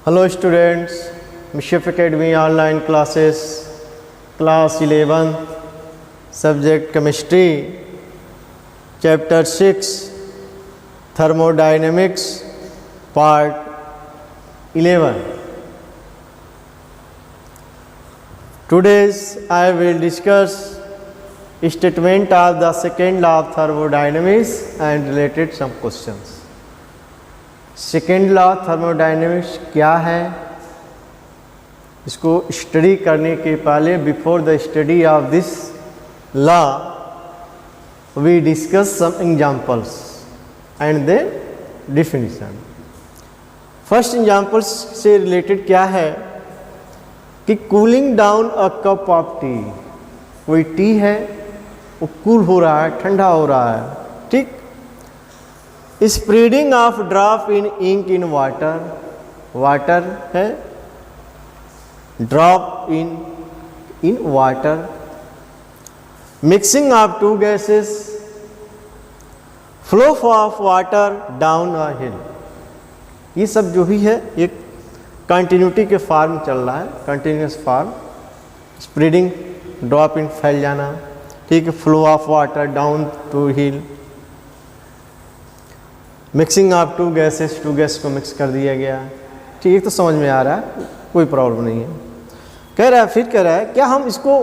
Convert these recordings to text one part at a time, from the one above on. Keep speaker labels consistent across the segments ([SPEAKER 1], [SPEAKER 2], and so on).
[SPEAKER 1] Hello students, Mishef Academy online classes, class 11, subject chemistry, chapter 6, thermodynamics, part 11. Today's I will discuss statement of the second law of thermodynamics and related some questions. Second law thermodynamics क्या है, इसको study करने के पहले before the study of this law we discuss some examples and the definition. First examples से related क्या है कि cooling down a cup of tea. कोई टी है वो कूल हो रहा है, ठंडा हो रहा है, ठीक. Spreading of drop in ink in water, water है, drop in water. Mixing of two gases, flow of water down a hill. ये सब जो भी है एक कंटिन्यूटी के फॉर्म चल रहा है, continuous form. Spreading, drop in, फैल जाना, ठीक है. Flow of water down to hill. Mixing of two gases, two gas को मिक्स कर दिया गया, ठीक. तो समझ में आ रहा है, कोई प्रॉब्लम नहीं है. कह रहा है, फिर कह रहा है क्या हम इसको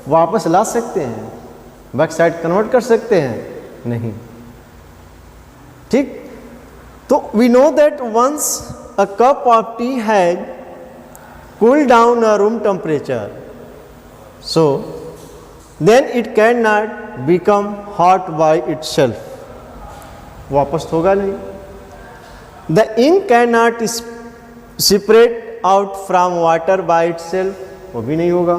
[SPEAKER 1] वापस ला सकते हैं, बैक साइड कन्वर्ट कर सकते हैं? नहीं, ठीक. तो we know that once a cup of tea has cool down a room temperature, so then it can not become hot by itself. वापस होगा नहीं. The ink can not separate out from water by itself, वो भी नहीं होगा.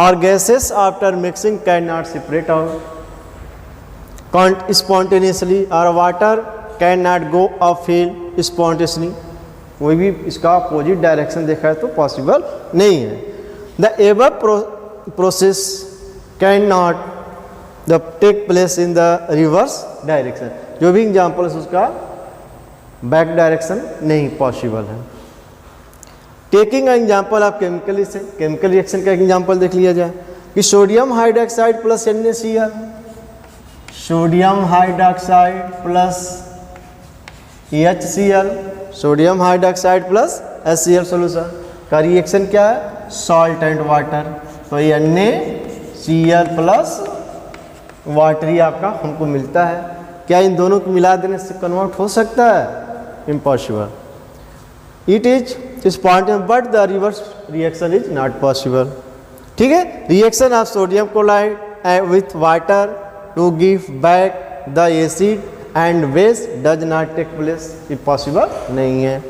[SPEAKER 1] और gases after mixing can not separate out spontaneously, और water can not go up hill spontaneously. कोई भी इसका अपोजिट डायरेक्शन देखा है तो पॉसिबल नहीं है. The above process can not the take place in the reverse direction. जो भी एग्जाम्पल है उसका बैक डायरेक्शन नहीं पॉसिबल है. टेकिंग एग्जाम्पल ऑफ केमिकल से, केमिकल रिएक्शन का एग्जाम्पल देख लिया जाए कि sodium hydroxide plus NaCl, sodium hydroxide plus HCl, sodium hydroxide plus HCl solution का रिएक्शन क्या है? Salt and water. तो ये NaCl प्लस वाटर ही आपका हमको मिलता है. क्या इन दोनों को मिला देने से कन्वर्ट हो सकता है? Impossible. It is spontaneous but the reverse reaction is not possible, ठीक है. Reaction of sodium chloride with water to give back the acid and base does not take place, impossible नहीं है,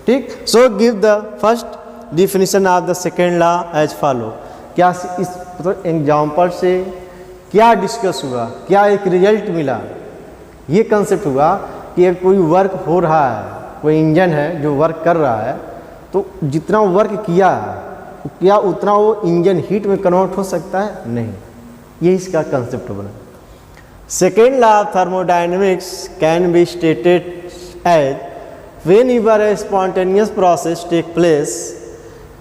[SPEAKER 1] ठीक. So give the first definition of the second law as follow. क्या इस मतलब example से क्या डिस्कस हुआ, क्या एक रिजल्ट मिला? ये कंसेप्ट हुआ कि एक कोई वर्क हो रहा है, कोई इंजन है जो वर्क कर रहा है, तो जितना वर्क किया है क्या उतना वो इंजन हीट में कन्वर्ट हो सकता है? नहीं. ये इसका कंसेप्ट बना. Second law of thermodynamics can be stated as whenever a spontaneous process take place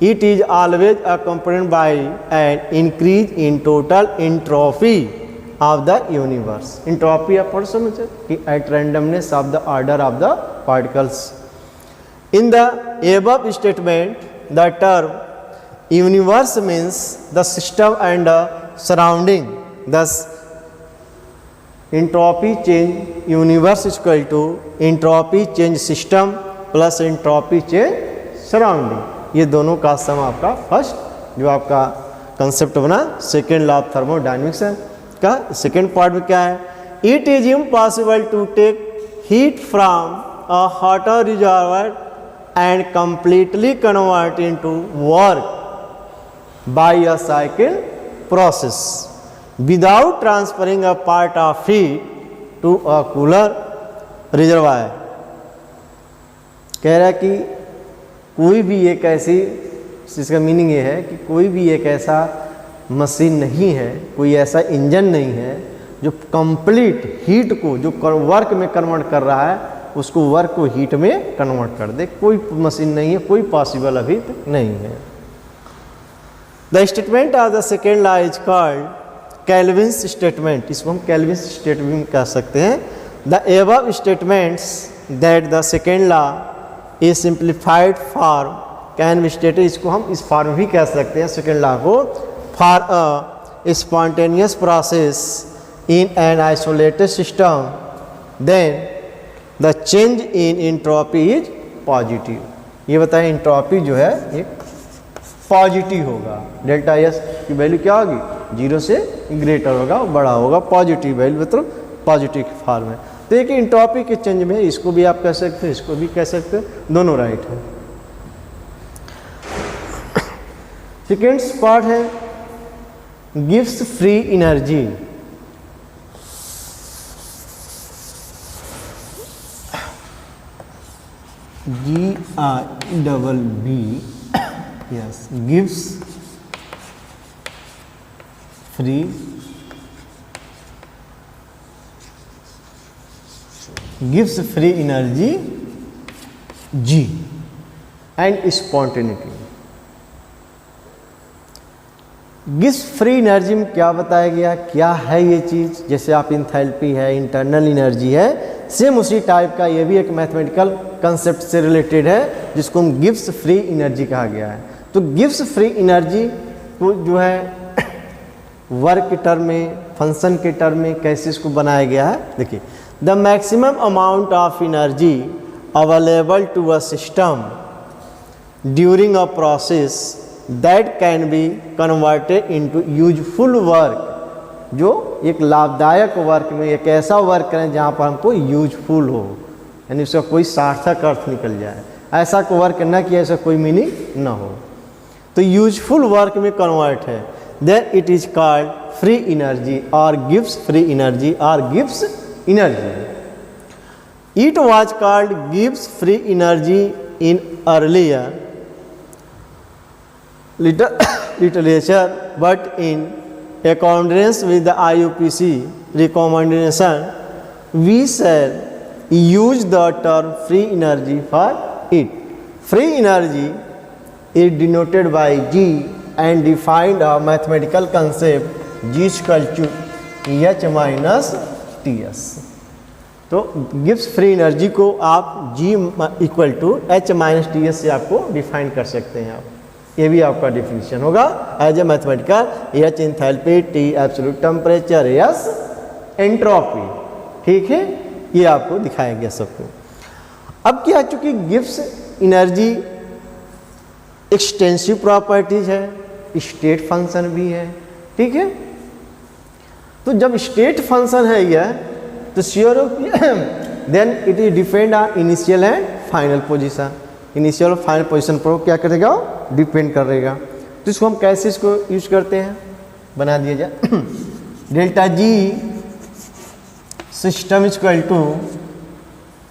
[SPEAKER 1] it is always accompanied by an increase in total entropy of the universe. Entropy आप पढ़ समझे कि at randomness of the order of the particles. In the above statement, the term universe means the system and the surrounding. Thus, entropy change universe is equal to entropy change system plus entropy change surrounding. ये दोनों का सम आपका first जो आपका concept बना second law of thermodynamics का. Second part में क्या है? It is impossible to take heat from a hotter reservoir and completely convert into work by a cycle process without transferring a part of heat to a cooler reservoir. कह रहा है कि कोई भी एक ऐसी, इसका मीनिंग ये है कि कोई भी एक ऐसा मशीन नहीं है, कोई ऐसा इंजन नहीं है जो कंप्लीट हीट को जो वर्क में कन्वर्ट कर रहा है उसको वर्क को हीट में कन्वर्ट कर दे। कोई मशीन नहीं है, कोई पॉसिबल अभी तक नहीं है। The statement of the second law is called Kelvin's statement. इसको हम कैल्विन्स स्टेटमेंट कह सकते हैं। The above statements that the second law is simplified form can be stated. इसको हम इस फॉर्म भी कह सकते हैं सेकेंड लॉ को। For a spontaneous process in an isolated system, then the change in entropy is positive। ये बताएं एंट्रोपी जो है एक पॉजिटिव होगा। डेल्टा एस की वैल्यू क्या होगी, 0 से ग्रेटर होगा, बड़ा होगा। पॉजिटिव वैल्यू मतलब पॉजिटिव फॉर्म है। तो एक एंट्रोपी के चेंज में इसको भी आप कह सकते हैं, इसको भी कह सकते हैं, दोनों राइट है। सेकेंड पार्ट है gives free energy. GIBB, yes, gives free energy G and spontaneity। Gives free energy में क्या बताया गया, क्या है ये चीज़। जैसे आप इंथैल्पी है, इंटरनल एनर्जी है, सेम उसी टाइप का ये भी एक मैथमेटिकल कंसेप्ट से रिलेटेड है जिसको हम गिव्स फ्री एनर्जी कहा गया है। तो गिव्स फ्री एनर्जी को जो है वर्क के टर्म में, फंक्शन के टर्म में कैसे इसको बनाया गया है, देखिए। The maximum amount of energy available to a system during a process that can be converted into useful work. जो एक लाभदायक वर्क में, एक ऐसा वर्क करें जहाँ पर हमको यूजफुल हो, यानी उसका कोई सार्थक अर्थ निकल जाए। ऐसा को वर्क न किया, ऐसा कोई मीनिंग न हो, तो यूजफुल वर्क में कन्वर्ट है। Then it is called free energy और गिव्स फ्री एनर्जी और गिव्स एनर्जी। इट वाज कॉल्ड गिव्स free energy in earlier literature, but in accordance with the IUPAC recommendation, we shall use the term free energy for it. Free energy is denoted by G and defined a mathematical concept G is equal to H minus Ts। तो गिव्स free energy को आप G equal to H minus Ts से आपको define कर सकते हैं। आप ये भी आपका डिफिनीशन होगा as a mathematical. H enthalpy, T absolute temperature, S entropy, ठीक है, ये आपको दिखाया गया सबको। अब क्या, चूंकि गिव्स एनर्जी एक्सटेंसिव प्रॉपर्टीज है, स्टेट फंक्शन भी है, ठीक है। तो जब स्टेट फंक्शन है यह, तो sure then it is depend on initial and final position. Initial और फाइनल पोजीशन पर क्या करेगा, डिपेंड करेगा। तो इसको हम कैसे इसको यूज करते हैं, बना दिया जाए। Delta G system equal to,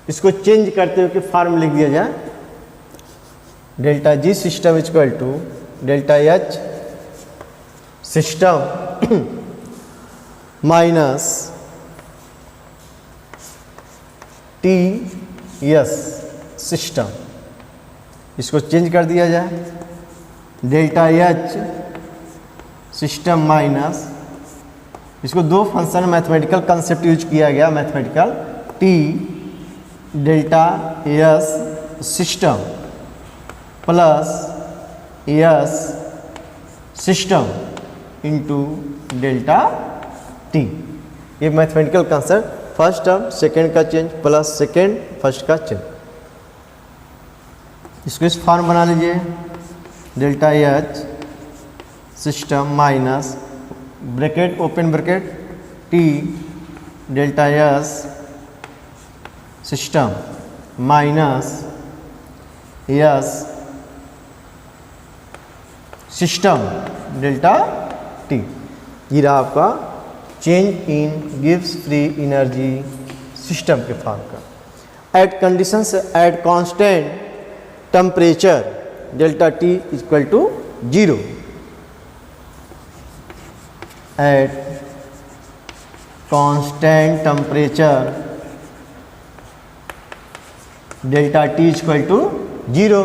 [SPEAKER 1] इसको चेंज करते हुए फॉर्म लिख दिया जाए। Delta G system equal to delta H system minus T S system. इसको चेंज कर दिया जाए। डेल्टा एच सिस्टम माइनस, इसको दो फंक्शन मैथमेटिकल कंसेप्ट यूज किया गया, mathematical T delta S system plus S system into delta T. ये mathematical concept, first term second का चेंज प्लस सेकेंड फर्स्ट का चेंज। इसको इस फॉर्म बना लीजिए। Delta H system minus bracket open bracket T delta S system minus S system delta T. ये रहा आपका change in gives free energy system के फॉर्म का। At conditions, at constant temperature delta T equal to 0, at constant temperature delta T equal to 0।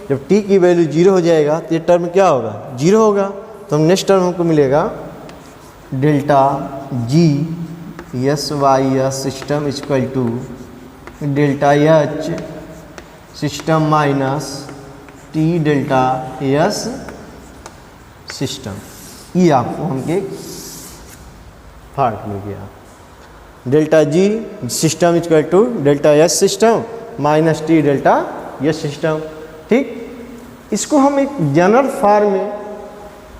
[SPEAKER 1] जब T की value 0 हो जाएगा तो ये टर्म क्या होगा, 0 होगा। तो नेक्स्ट टर्म हमको मिलेगा delta G S Y S system equal to delta H system minus T delta S system. ये आपको हमके पार्ट मिल गया। Delta G system equal to delta S system minus T delta S system. ठीक, इसको हम एक जनरल फॉर्म में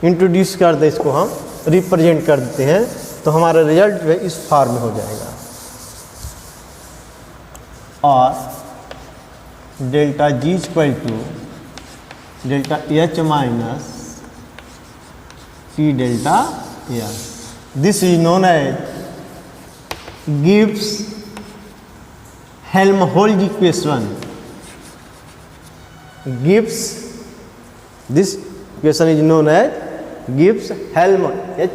[SPEAKER 1] इंट्रोड्यूस कर दे, इसको हम रिप्रेजेंट कर देते हैं, तो हमारा रिजल्ट जो है इस फॉर्म में हो जाएगा। और delta G equal to delta H minus T delta S, this is known as Gibbs Helmholtz equation. Gibbs, this equation is known as Gibbs Helmholtz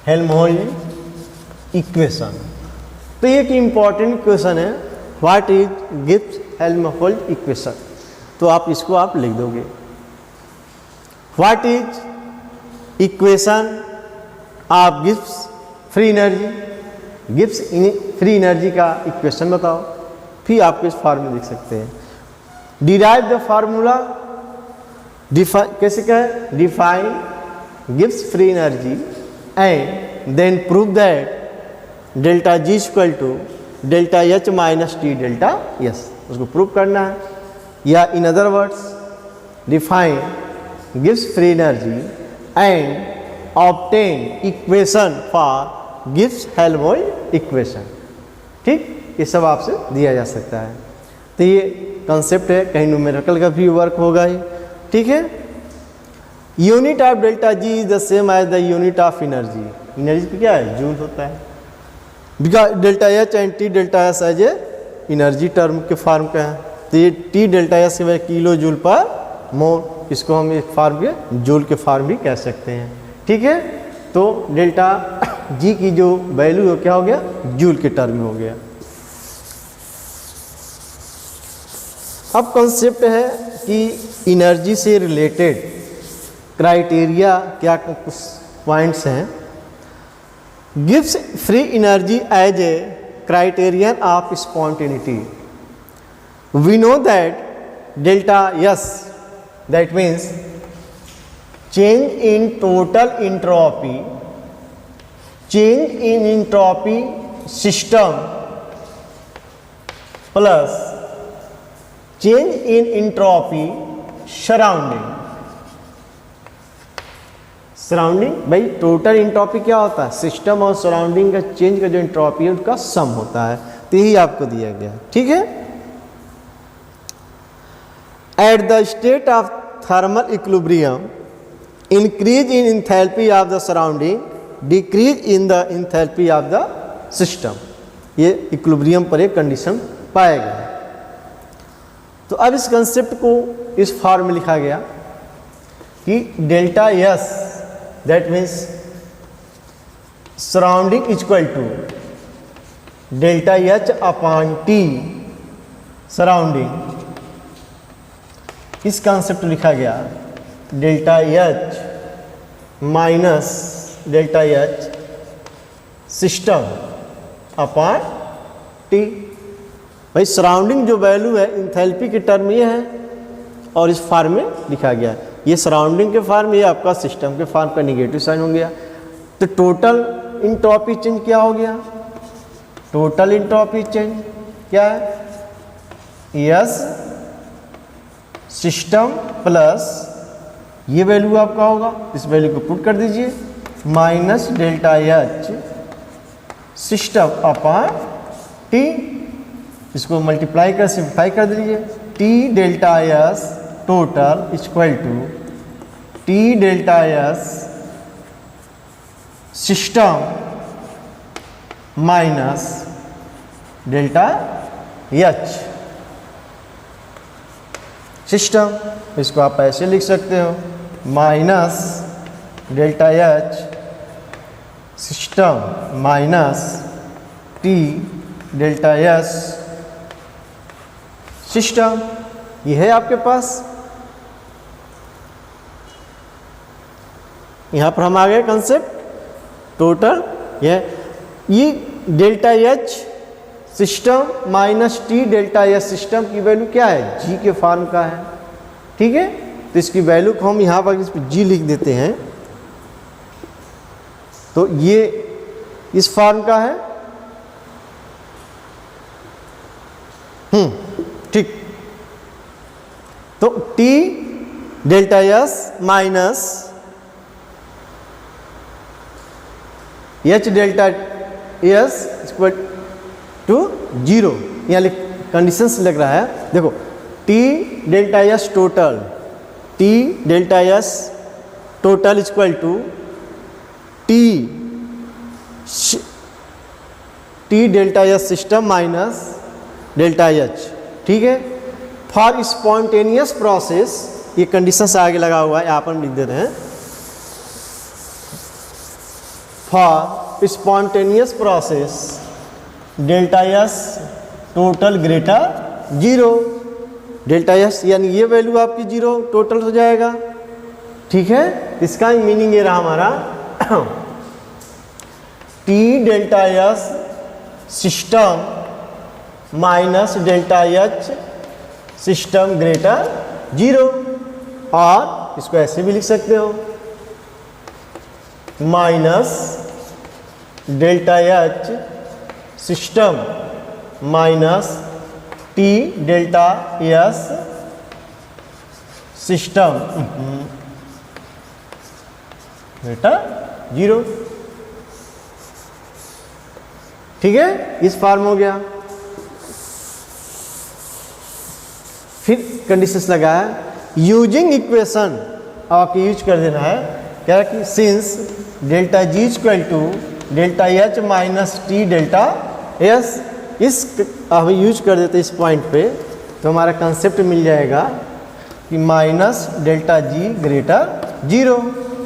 [SPEAKER 1] Helmholtz equation. तो ये एक इम्पॉर्टेंट इक्वेशन है। What is Gibbs Helmholtz equation? तो आप इसको आप लिख दोगे। What is equation of Gibbs free energy? Gibbs free energy का इक्वेशन बताओ, फिर आप इस फॉर्म में लिख सकते हैं। डिराइव द फार्मूला, कैसे कहें, define Gibbs free energy and then prove that delta G equal to delta H minus T delta S, उसको प्रूव करना है। या in other words define Gibbs free energy and obtain equation for Gibbs Helmholtz equation. ठीक, ये सब आपसे दिया जा सकता है। तो ये कंसेप्ट है, कहीं न्यूमेरिकल का भी वर्क होगा ही। ठीक है, unit of delta G is the same as the unit of energy. Energy पे क्या है, जूल होता है। Because delta H and T delta S as a energy term के फॉर्म का है। तो ये टी डेल्टा एस के किलो जूल पर मोल, इसको हम एक फॉर्म के जूल के फॉर्म भी कह सकते हैं। ठीक है, तो डेल्टा जी की जो वैल्यू है क्या हो गया, जूल के टर्म में हो गया। अब कॉन्सेप्ट है कि एनर्जी से रिलेटेड क्राइटेरिया क्या कुछ पॉइंट्स हैं। गिव्स free energy as a criterion of spontaneity. We know that delta S, that means change in total entropy, change in entropy system plus change in entropy surrounding। Surrounding, भाई total entropy क्या होता है, system और surrounding का change का जो entropy है उसका सम होता है। तो यही आपको दिया गया। ठीक है, at the state of thermal equilibrium increase in enthalpy of the surrounding, decrease in the enthalpy of the system। ये इक्विलिब्रियम पर एक कंडीशन पाया गया। तो अब इस कंसेप्ट को इस फॉर्म में लिखा गया कि delta S, that means surrounding equal to delta H upon T surrounding. इस कंसेप्ट लिखा गया delta H minus delta H system upon T. भाई सराउंडिंग जो वैल्यू है इंथैल्पी के टर्म ये है और इस फॉर्म में लिखा गया। ये सराउंडिंग के फॉर्म, ये आपका सिस्टम के फॉर्म का निगेटिव साइन हो गया। तो टोटल एंट्रोपी चेंज क्या हो गया, टोटल एंट्रोपी चेंज क्या है, यस सिस्टम प्लस ये वैल्यू आपका होगा, इस वैल्यू को पुट कर दीजिए, minus delta H system upon T, इसको मल्टीप्लाई कर सिंप्लीफाई कर दीजिए, T delta S total equal to T delta S system minus delta H system. इसको आप ऐसे लिख सकते हो, minus delta H system minus T delta S system. ये है आपके पास। यहाँ पर हम आ गए कंसेप्ट टोटल। ये delta H system minus T delta S system की वैल्यू क्या है, जी के फॉर्म का है। ठीक है, तो इसकी वैल्यू को हम यहाँ पर इस पर जी लिख देते हैं, तो ये इस फॉर्म का है। ठीक, तो T delta S minus H delta S equal to 0। यहाँ कंडीशंस लग रहा है, देखो T delta S total, T delta S total equal to T delta S system minus delta H. ठीक है, फॉर स्पॉन्टेनियस प्रोसेस, ये कंडीशंस आगे लगा हुआ है, यहाँ पर लिख देते हैं, for spontaneous process delta S total greater 0। Delta S यानी ये वैल्यू आपकी 0 टोटल हो जाएगा। ठीक है, इसका मीनिंग ये रहा हमारा T delta S system minus delta H system greater 0। और इसको ऐसे भी लिख सकते हो, minus delta H system minus T delta S system greater 0। ठीक है, इस फॉर्म हो गया। फिर कंडीशंस लगा है, यूजिंग इक्वेशन आपको यूज कर देना है, क्या है कि since delta G equal to delta H minus T delta S, इस अब यूज कर देते इस पॉइंट पे, तो हमारा कंसेप्ट मिल जाएगा कि minus delta G greater 0।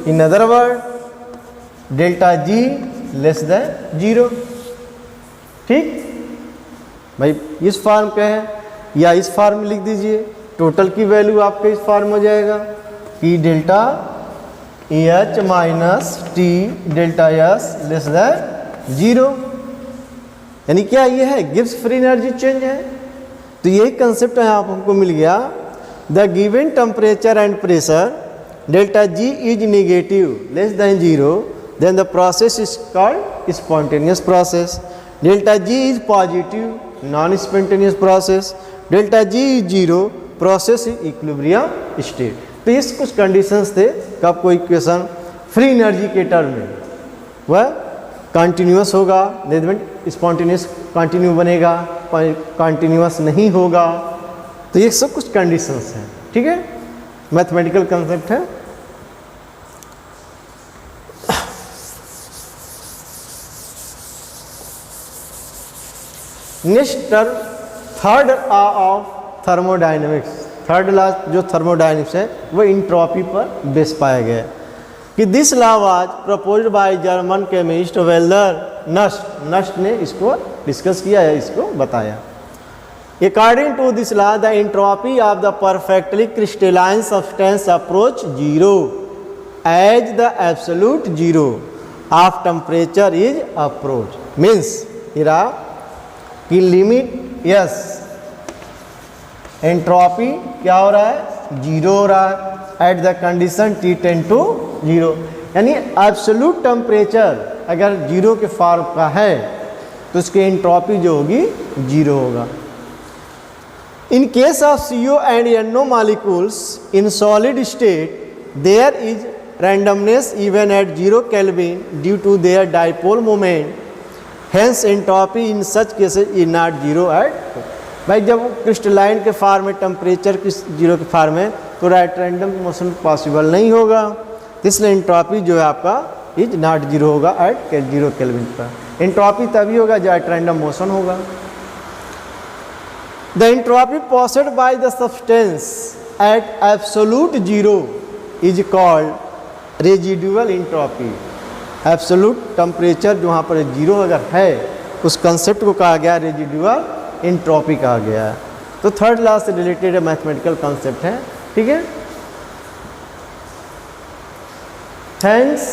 [SPEAKER 1] In other word delta G less than 0। ठीक भाई, इस फॉर्म पे है, या इस फॉर्म में लिख दीजिए, टोटल की वैल्यू आपके इस फॉर्म हो जाएगा कि delta H minus T delta S less than 0। यानी क्या ये है, गिब्स फ्री एनर्जी चेंज है। तो यही कंसेप्ट है, आप हमको मिल गया, the given temperature and pressure delta G is negative less than 0, then the process is called spontaneous process. Delta G is positive non spontaneous process, delta G is 0 process is equilibrium state. तो इस कुछ conditions थे कब कोई equation free energy के term में वह continuous होगा, स्पॉन्टेनियस कंटिन्यू बनेगा, कंटिन्यूस नहीं होगा। तो ये सब कुछ कंडीशंस हैं। ठीक है, मैथमेटिकल कंसेप्ट है। Next term third law of thermodynamics. Third law जो थर्मोडायनेमिक्स है वो इंट्रोपी पर बेस पाया गया है कि this law was proposed by German chemist Walther Nernst. Nernst ने इसको डिस्कस किया है, इसको बताया। According to this law the entropy of the perfectly crystalline substance approach 0 as the absolute 0 of temperature is approach. Means इरा कि limit yes entropy क्या हो रहा है, 0 हो रहा है at the condition T tend to 0। यानी एब्सोल्यूट टेम्परेचर अगर 0 के फॉर्म का है तो उसकी एंट्रोपी जो होगी 0 होगा। In case of CO and NO molecules in solid state there is randomness even at 0 kelvin due to their dipole moment, hence entropy in such cases is not 0 at. भाई जब crystalline के form में temperature की 0 के form में तो random motion possible नहीं होगा, तो इसलिए एंट्रोपी जो है आपका इज नॉट 0 होगा एट 0 केल्विन पर। एंट्रोपी तभी होगा जब एट रैंडम मोशन होगा। The entropy possessed by the substance at absolute zero is called residual entropy. Absolute temperature जो वहाँ पर जीरो अगर है उस कंसेप्ट को कहा गया रेजिडुअल इंट्रॉपी कहा गया है। तो थर्ड लॉ से रिलेटेड मैथमेटिकल कंसेप्ट है, ठीक है। थैंक्स।